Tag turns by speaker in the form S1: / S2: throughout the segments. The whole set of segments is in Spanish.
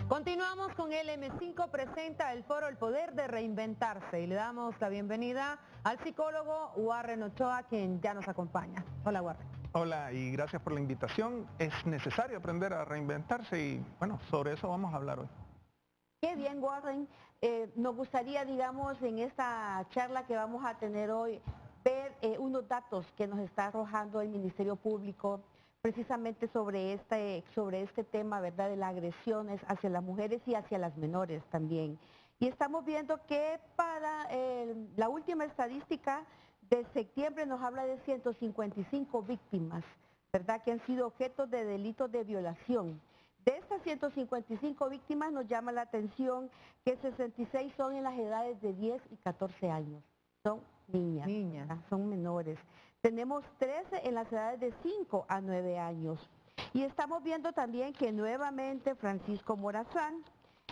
S1: Continuamos con el M5 presenta el foro El Poder de Reinventarse y le damos la bienvenida al psicólogo Warren Ochoa, quien ya nos acompaña. Hola, Warren.
S2: Hola y gracias por la invitación. Es necesario aprender a reinventarse y bueno, sobre eso vamos a hablar hoy.
S3: Qué bien, Warren. Nos gustaría, digamos, en esta charla que vamos a tener hoy, ver unos datos que nos está arrojando el Ministerio Público precisamente sobre este tema, ¿verdad?, de las agresiones hacia las mujeres y hacia las menores también. Y estamos viendo que para la última estadística de septiembre nos habla de 155 víctimas, ¿verdad?, que han sido objetos de delitos de violación. De estas 155 víctimas nos llama la atención que 66 son en las edades de 10 y 14 años. Son niñas, son menores. Tenemos 13 en las edades de 5 a 9 años. Y estamos viendo también que nuevamente Francisco Morazán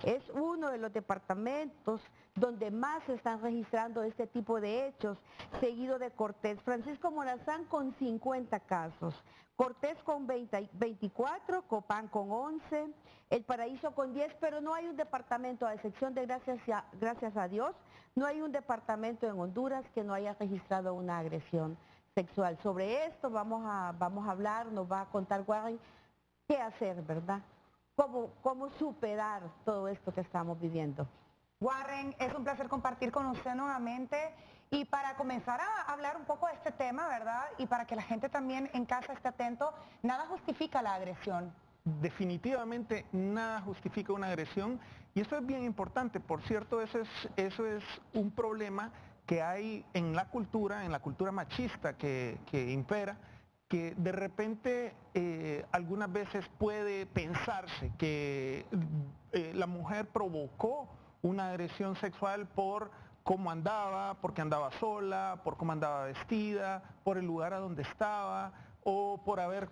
S3: es uno de los departamentos donde más se están registrando este tipo de hechos, seguido de Cortés. Francisco Morazán con 50 casos, Cortés con 24, Copán con 11, El Paraíso con 10, pero no hay un departamento, a excepción de gracias a Dios, no hay un departamento en Honduras que no haya registrado una agresión sexual. Sobre esto vamos a hablar, nos va a contar Warren qué hacer, ¿verdad? ¿Cómo superar todo esto que estamos viviendo?
S4: Warren, es un placer compartir con usted nuevamente y para comenzar a hablar un poco de este tema, ¿verdad? Y para que la gente también en casa esté atento, nada justifica la agresión.
S2: Definitivamente nada justifica una agresión y eso es bien importante. Por cierto, eso es un problema que hay en la cultura machista que impera, que de repente algunas veces puede pensarse que la mujer provocó una agresión sexual por cómo andaba, porque andaba sola, por cómo andaba vestida, por el lugar a donde estaba o por haber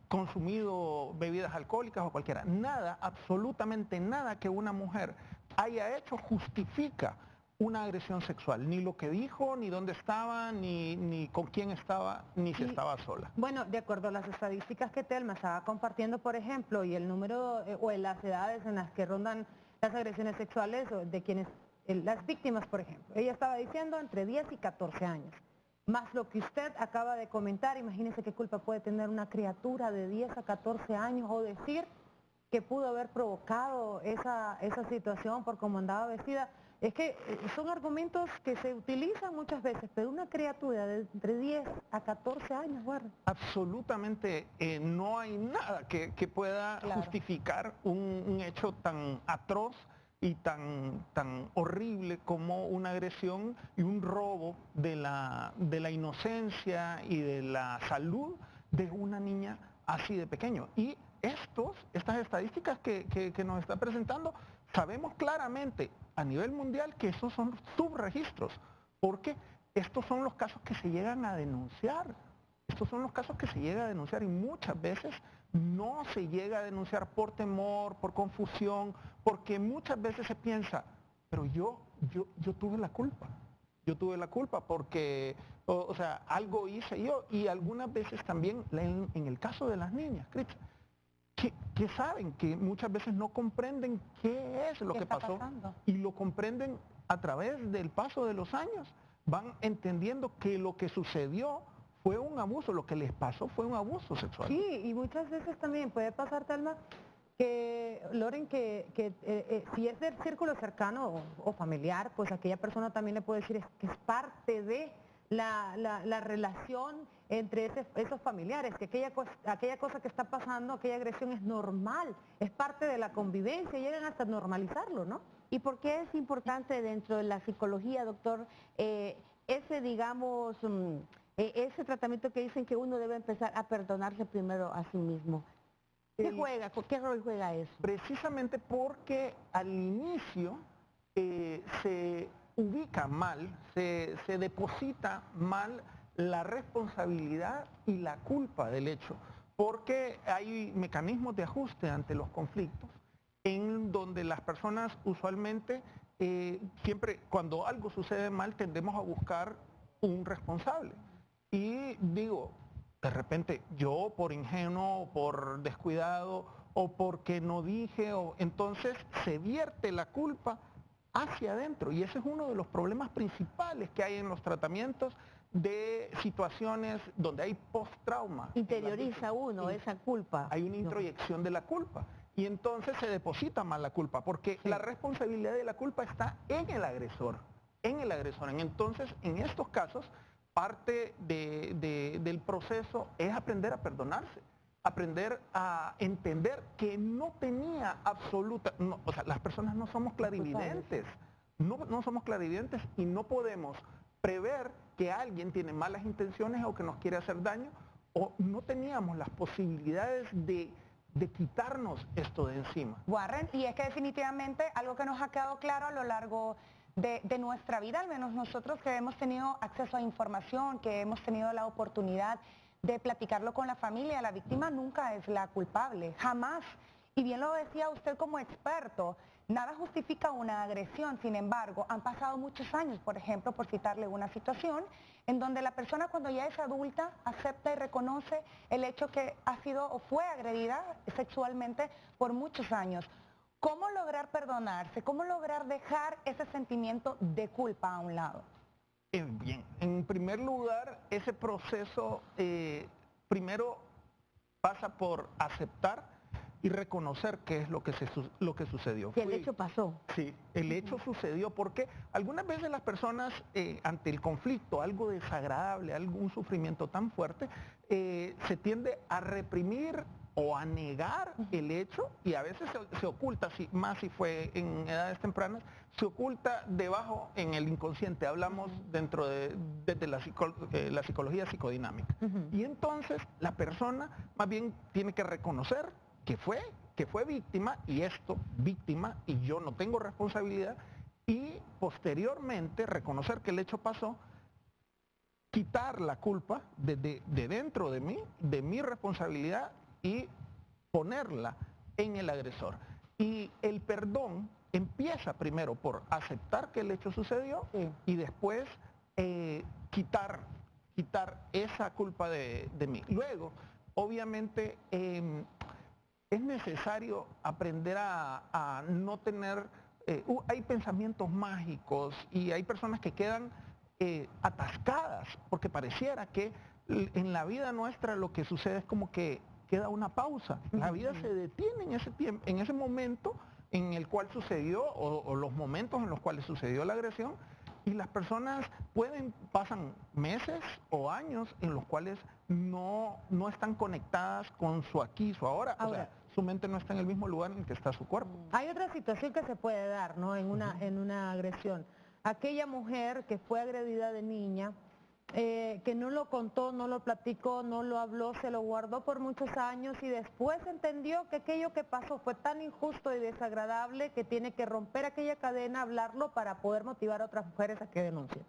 S2: consumido bebidas alcohólicas o cualquiera. Nada, absolutamente nada que una mujer haya hecho justifica una agresión sexual, ni lo que dijo, ni dónde estaba, ni con quién estaba, ni si estaba sola.
S1: Bueno, de acuerdo a las estadísticas que Telma estaba compartiendo, por ejemplo, y el número o en las edades en las que rondan las agresiones sexuales de quienes, las víctimas, por ejemplo, ella estaba diciendo entre 10 y 14 años. Más lo que usted acaba de comentar, imagínese qué culpa puede tener una criatura de 10 a 14 años o decir que pudo haber provocado esa situación por cómo andaba vestida. Es que son argumentos que se utilizan muchas veces, pero una criatura de entre 10 a 14 años, guarda.
S2: Absolutamente no hay nada que pueda justificar un hecho tan atroz y tan horrible como una agresión y un robo de la inocencia y de la salud de una niña así de pequeño. Y estas estadísticas que nos está presentando, sabemos claramente a nivel mundial que esos son subregistros, porque estos son los casos que se llegan a denunciar. Estos son los casos que se llega a denunciar y muchas veces no se llega a denunciar por temor, por confusión, porque muchas veces se piensa, pero yo tuve la culpa. Yo tuve la culpa porque, o sea, algo hice yo. Y algunas veces también, en el caso de las niñas, Cristian, que saben que muchas veces no comprenden qué es lo que pasó y lo comprenden a través del paso de los años. Van entendiendo que lo que sucedió fue un abuso, lo que les pasó fue un abuso sexual.
S1: Sí, y muchas veces también puede pasar, Telma, que Loren, si es del círculo cercano o familiar, pues aquella persona también le puede decir que es parte de la relación entre esos familiares, que aquella cosa que está pasando, aquella agresión es normal, es parte de la convivencia, llegan hasta normalizarlo, ¿no?
S3: ¿Y por qué es importante dentro de la psicología, doctor, digamos, ese tratamiento que dicen que uno debe empezar a perdonarse primero a sí mismo? ¿Qué rol juega eso?
S2: Precisamente porque al inicio se ubica mal, se deposita mal la responsabilidad y la culpa del hecho, porque hay mecanismos de ajuste ante los conflictos en donde las personas usualmente, siempre cuando algo sucede mal, tendemos a buscar un responsable. Y digo, de repente yo por ingenuo, por descuidado o porque no dije, o entonces se vierte la culpa hacia adentro. Y ese es uno de los problemas principales que hay en los tratamientos de situaciones donde hay post-trauma.
S3: Interioriza uno esa culpa.
S2: Hay una introyección de la culpa. Y entonces se deposita más la culpa, porque la responsabilidad de la culpa está en el agresor. Entonces, en estos casos, parte del proceso es aprender a perdonarse, aprender a entender que no tenía o sea, las personas no somos clarividentes, no somos clarividentes y no podemos prever que alguien tiene malas intenciones o que nos quiere hacer daño, o no teníamos las posibilidades de quitarnos esto de encima.
S4: Warren, y es que definitivamente algo que nos ha quedado claro a lo largo de nuestra vida, al menos nosotros que hemos tenido acceso a información, que hemos tenido la oportunidad de platicarlo con la familia, la víctima nunca es la culpable, jamás. Y bien lo decía usted como experto, nada justifica una agresión, sin embargo, han pasado muchos años, por ejemplo, por citarle una situación, en donde la persona cuando ya es adulta acepta y reconoce el hecho que ha sido o fue agredida sexualmente por muchos años. ¿Cómo lograr perdonarse? ¿Cómo lograr dejar ese sentimiento de culpa a un lado?
S2: Bien, en primer lugar, ese proceso primero pasa por aceptar y reconocer qué es lo que sucedió.
S3: Que el hecho pasó.
S2: Sí, el hecho sucedió porque algunas veces las personas ante el conflicto, algo desagradable, algún sufrimiento tan fuerte, se tiende a reprimir o a negar el hecho, y a veces se oculta, más si fue en edades tempranas, se oculta debajo en el inconsciente, hablamos desde la psicología psicodinámica. Y entonces la persona más bien tiene que reconocer que fue víctima, y yo no tengo responsabilidad, y posteriormente reconocer que el hecho pasó, quitar la culpa de dentro de mí, de mi responsabilidad, y ponerla en el agresor. Y el perdón empieza primero por aceptar que el hecho sucedió y después quitar esa culpa de mí. Luego, obviamente, es necesario aprender a no tener, hay pensamientos mágicos y hay personas que quedan atascadas, porque pareciera que en la vida nuestra lo que sucede es como que queda una pausa. La vida se detiene en ese tiempo, en ese momento en el cual sucedió, o los momentos en los cuales sucedió la agresión, y las personas pasan meses o años en los cuales no están conectadas con su aquí, su ahora. O sea, su mente no está en el mismo lugar en el que está su cuerpo.
S1: Hay otra situación que se puede dar, ¿no? En una agresión. Aquella mujer que fue agredida de niña, que no lo contó, no lo platicó, no lo habló, se lo guardó por muchos años y después entendió que aquello que pasó fue tan injusto y desagradable que tiene que romper aquella cadena, hablarlo para poder motivar a otras mujeres a que denuncien.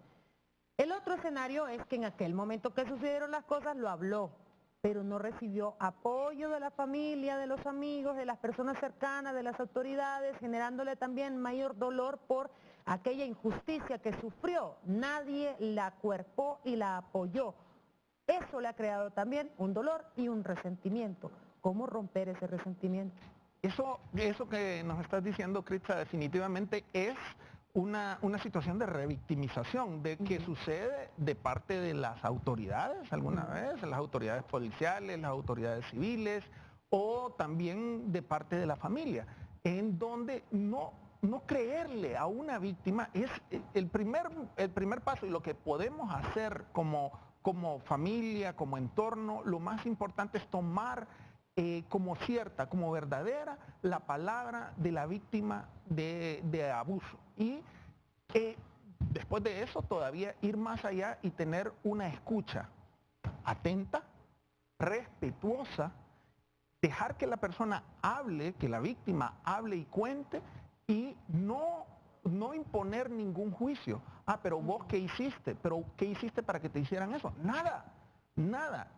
S1: El otro escenario es que en aquel momento que sucedieron las cosas lo habló, pero no recibió apoyo de la familia, de los amigos, de las personas cercanas, de las autoridades, generándole también mayor dolor por aquella injusticia que sufrió. Nadie la acuerpó y la apoyó. Eso le ha creado también un dolor y un resentimiento. ¿Cómo romper ese resentimiento?
S2: Eso que nos estás diciendo, Critza, definitivamente es una situación de revictimización, de que sucede de parte de las autoridades alguna vez, las autoridades policiales, las autoridades civiles, o también de parte de la familia, en donde no creerle a una víctima es el primer paso, y lo que podemos hacer como familia, como entorno, lo más importante es tomar como cierta, como verdadera, la palabra de la víctima de abuso. Y después de eso todavía ir más allá y tener una escucha atenta, respetuosa, dejar que la persona hable, que la víctima hable y cuente, y no imponer ningún juicio. Pero vos ¿qué hiciste? ¿Pero qué hiciste para que te hicieran eso? Nada.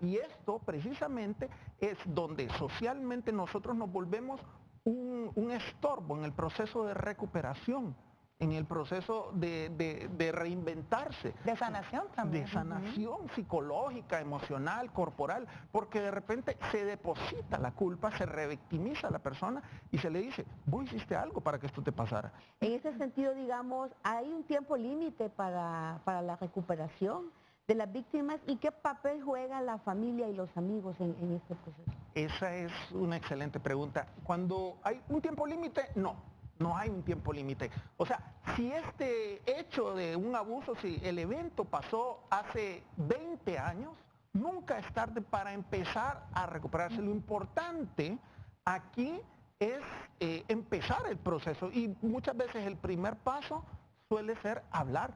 S2: Y esto precisamente es donde socialmente nosotros nos volvemos un estorbo en el proceso de recuperación. en el proceso de reinventarse.
S4: De sanación también.
S2: De sanación psicológica, emocional, corporal, porque de repente se deposita la culpa, se revictimiza a la persona y se le dice, vos hiciste algo para que esto te pasara.
S3: En ese sentido, digamos, ¿hay un tiempo límite para la recuperación de las víctimas y qué papel juega la familia y los amigos en este proceso?
S2: Esa es una excelente pregunta. Cuando hay un tiempo límite, no hay un tiempo límite. O sea, si este hecho de un abuso, si el evento pasó hace 20 años, nunca es tarde para empezar a recuperarse. Lo importante aquí es empezar el proceso y muchas veces el primer paso suele ser hablar.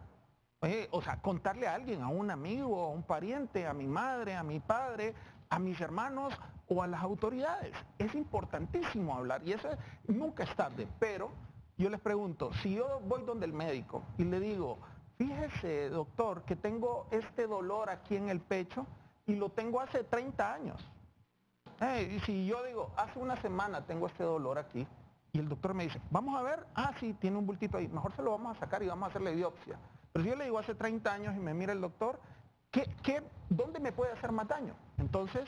S2: O sea, contarle a alguien, a un amigo, a un pariente, a mi madre, a mi padre, a mis hermanos o a las autoridades. Es importantísimo hablar y eso nunca es tarde. Pero yo les pregunto, si yo voy donde el médico y le digo, fíjese doctor que tengo este dolor aquí en el pecho y lo tengo hace 30 años. Y si yo digo, hace una semana tengo este dolor aquí y el doctor me dice, vamos a ver, sí, tiene un bultito ahí, mejor se lo vamos a sacar y vamos a hacerle biopsia. Pero si yo le digo hace 30 años y me mira el doctor, ¿dónde me puede hacer más daño? Entonces,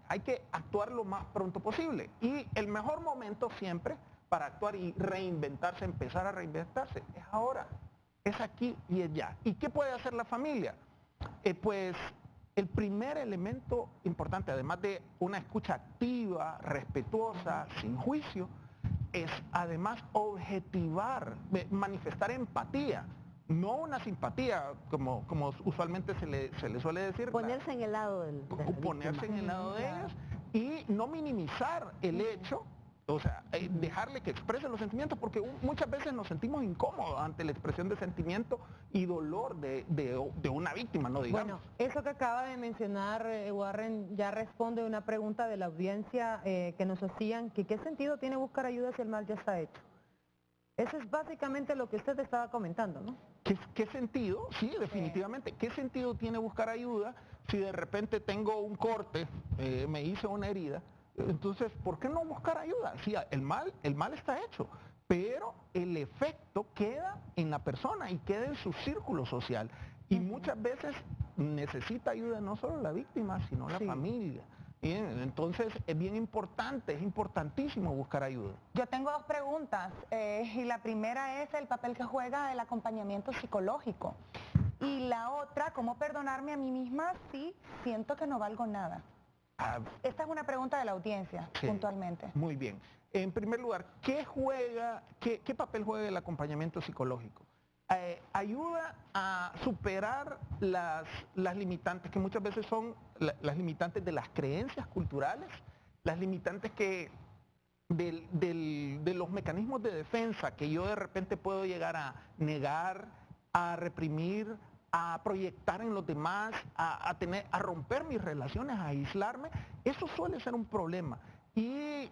S2: hay que actuar lo más pronto posible. Y el mejor momento siempre para actuar y reinventarse, empezar a reinventarse, es ahora, es aquí y es ya. ¿Y qué puede hacer la familia? Pues el primer elemento importante, además de una escucha activa, respetuosa, sin juicio, es además objetivar, manifestar empatía. No una simpatía, como usualmente se le suele decir.
S3: Ponerse en el lado de la
S2: ponerse en el lado de
S3: víctima.
S2: ellos y no minimizar el hecho, o sea, dejarle que exprese los sentimientos, porque muchas veces nos sentimos incómodos ante la expresión de sentimiento y dolor de una víctima, no digamos.
S1: Bueno, eso que acaba de mencionar Warren ya responde a una pregunta de la audiencia que nos hacían, que qué sentido tiene buscar ayuda si el mal ya está hecho. Eso es básicamente lo que usted estaba comentando, ¿no?
S2: ¿Qué sentido? Sí, definitivamente. ¿Qué sentido tiene buscar ayuda si de repente tengo un corte, me hice una herida? Entonces, ¿por qué no buscar ayuda? Sí, el mal está hecho, pero el efecto queda en la persona y queda en su círculo social. Y muchas veces necesita ayuda no solo la víctima, sino la familia. Bien, entonces es bien importante, es importantísimo buscar ayuda.
S4: Yo tengo dos preguntas y la primera es el papel que juega el acompañamiento psicológico y la otra, ¿cómo perdonarme a mí misma si siento que no valgo nada? Esta es una pregunta de la audiencia, puntualmente.
S2: Muy bien. En primer lugar, ¿qué papel juega el acompañamiento psicológico? Ayuda a superar las limitantes, que muchas veces son las limitantes de las creencias culturales, las limitantes de los mecanismos de defensa que yo de repente puedo llegar a negar, a reprimir, a proyectar en los demás, a romper mis relaciones, a aislarme. Eso suele ser un problema. Y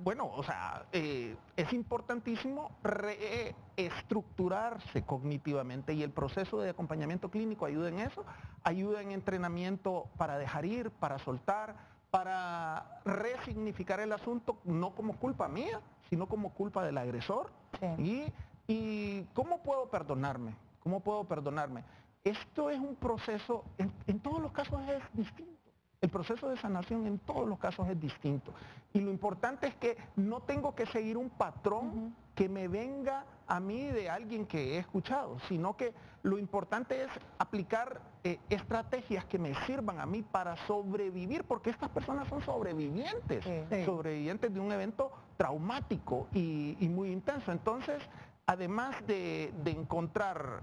S2: bueno, o sea, es importantísimo reestructurarse cognitivamente y el proceso de acompañamiento clínico ayuda en eso, ayuda en entrenamiento para dejar ir, para soltar, para resignificar el asunto no como culpa mía, sino como culpa del agresor. ¿Y cómo puedo perdonarme? ¿Cómo puedo perdonarme? Esto es un proceso, en todos los casos es distinto. El proceso de sanación en todos los casos es distinto. Y lo importante es que no tengo que seguir un patrón que me venga a mí de alguien que he escuchado, sino que lo importante es aplicar estrategias que me sirvan a mí para sobrevivir, porque estas personas son sobrevivientes, sobrevivientes de un evento traumático y muy intenso. Entonces, además de encontrar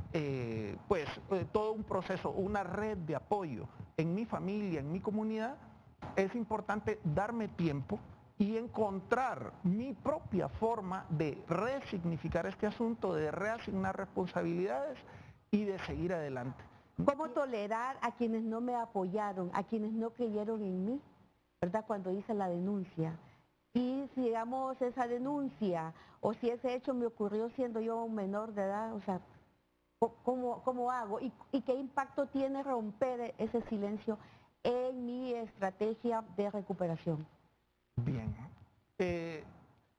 S2: todo un proceso, una red de apoyo en mi familia, en mi comunidad, es importante darme tiempo y encontrar mi propia forma de resignificar este asunto, de reasignar responsabilidades y de seguir adelante.
S3: ¿Cómo tolerar a quienes no me apoyaron, a quienes no creyeron en mí, ¿verdad? Cuando hice la denuncia. Y si digamos esa denuncia o si ese hecho me ocurrió siendo yo un menor de edad, o sea, ¿cómo hago? ¿Y qué impacto tiene romper ese silencio en mi estrategia de recuperación?
S2: Bien.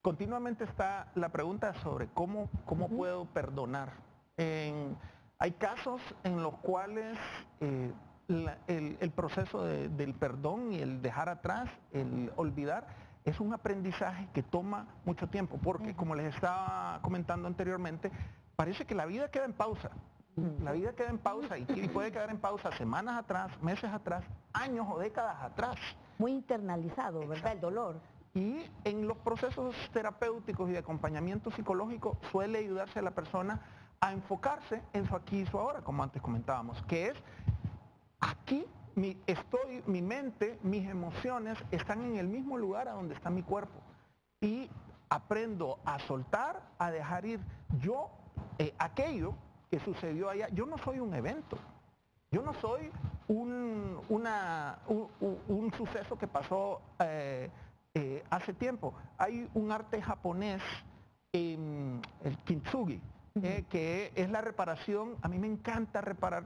S2: continuamente está la pregunta sobre cómo puedo perdonar. Hay casos en los cuales el proceso del perdón y el dejar atrás, el olvidar, es un aprendizaje que toma mucho tiempo, porque como les estaba comentando anteriormente, parece que la vida queda en pausa. La vida queda en pausa y puede quedar en pausa semanas atrás, meses atrás, años o décadas atrás.
S3: Muy internalizado, ¿verdad?
S2: Exacto.
S3: El dolor.
S2: Y en los procesos terapéuticos y de acompañamiento psicológico suele ayudarse a la persona a enfocarse en su aquí y su ahora, como antes comentábamos, que es aquí mi mente, mis emociones están en el mismo lugar a donde está mi cuerpo. Y aprendo a soltar, a dejar ir aquello que sucedió allá. Yo no soy un evento. Yo no soy un suceso que pasó hace tiempo. Hay un arte japonés, el kintsugi, que es la reparación. A mí me encanta reparar,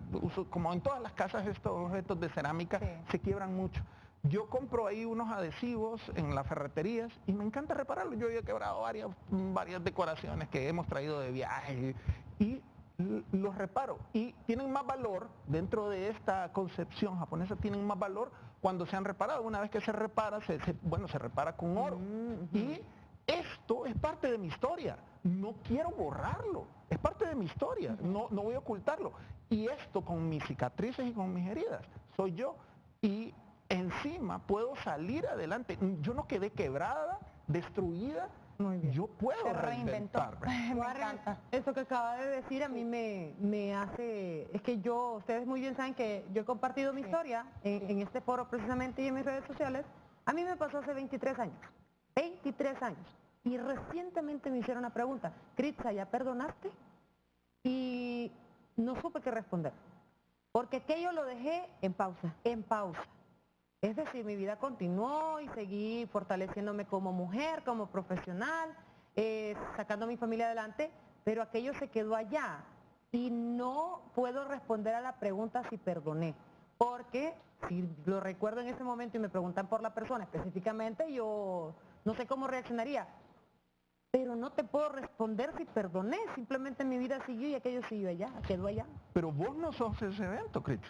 S2: como en todas las casas estos objetos de cerámica se quiebran mucho. Yo compro ahí unos adhesivos en las ferreterías y me encanta repararlos. Yo he quebrado varias decoraciones que hemos traído de viaje y los reparo. Y tienen más valor, dentro de esta concepción japonesa, tienen más valor cuando se han reparado. Una vez que se repara, se repara con oro. Y esto es parte de mi historia. No quiero borrarlo. Es parte de mi historia. No voy a ocultarlo. Y esto con mis cicatrices y con mis heridas, soy yo. Y encima puedo salir adelante. Yo no quedé quebrada, destruida.
S1: Muy bien.
S2: Yo puedo reinventarme.
S1: Me encanta. Eso que acaba de decir a mí me hace, es que ustedes muy bien saben que yo he compartido mi historia en este foro precisamente y en mis redes sociales. A mí me pasó hace 23 años. 23 años. Y recientemente me hicieron una pregunta: Critza, ¿ya perdonaste? Y no supe qué responder. Porque aquello lo dejé en pausa. En pausa. Es decir, mi vida continuó y seguí fortaleciéndome como mujer, como profesional, sacando a mi familia adelante, pero aquello se quedó allá. Y no puedo responder a la pregunta si perdoné. Porque si lo recuerdo en ese momento y me preguntan por la persona específicamente, yo no sé cómo reaccionaría. Pero no te puedo responder si perdoné, simplemente mi vida siguió y aquello siguió allá, quedó allá.
S2: Pero vos no sos ese evento, Cris.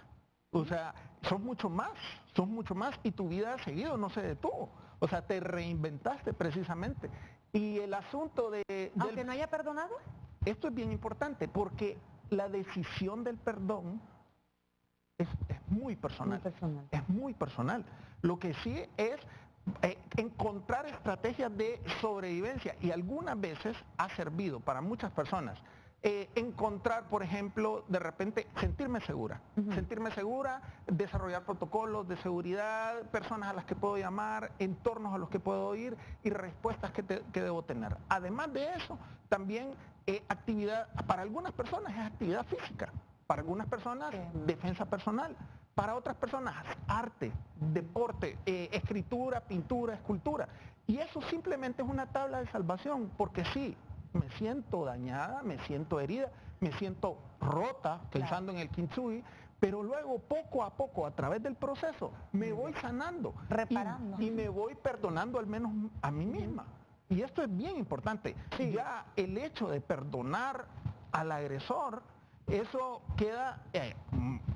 S2: O sea, sos mucho más y tu vida ha seguido, no se detuvo. O sea, te reinventaste precisamente. Y el asunto
S1: Aunque no haya perdonado.
S2: Esto es bien importante porque la decisión del perdón es muy personal. Es muy personal. Lo que sí es encontrar estrategias de sobrevivencia y algunas veces ha servido para muchas personas. Encontrar, por ejemplo, de repente sentirme segura, desarrollar protocolos de seguridad, personas a las que puedo llamar, entornos a los que puedo ir y respuestas que debo tener. Además de eso, también actividad, para algunas personas es actividad física, para algunas personas defensa personal, para otras personas arte, deporte, escritura, pintura, escultura. Y eso simplemente es una tabla de salvación, porque sí, me siento dañada, me siento herida, me siento rota, pensando en el kintsugi, pero luego poco a poco, a través del proceso, me voy sanando.
S4: Reparando.
S2: Y me voy perdonando al menos a mí misma. Y esto es bien importante. Ya el hecho de perdonar al agresor, eso queda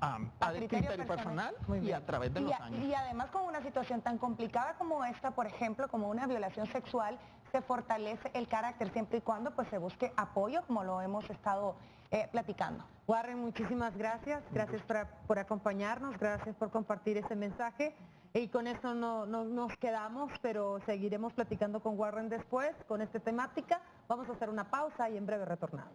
S2: a criterio personal y a través de los años.
S4: Y además con una situación tan complicada como esta, por ejemplo, como una violación sexual, se fortalece el carácter siempre y cuando pues se busque apoyo, como lo hemos estado platicando.
S1: Warren, muchísimas gracias. Gracias por acompañarnos, gracias por compartir ese mensaje. Y con eso nos quedamos, pero seguiremos platicando con Warren después con esta temática. Vamos a hacer una pausa y en breve retornamos.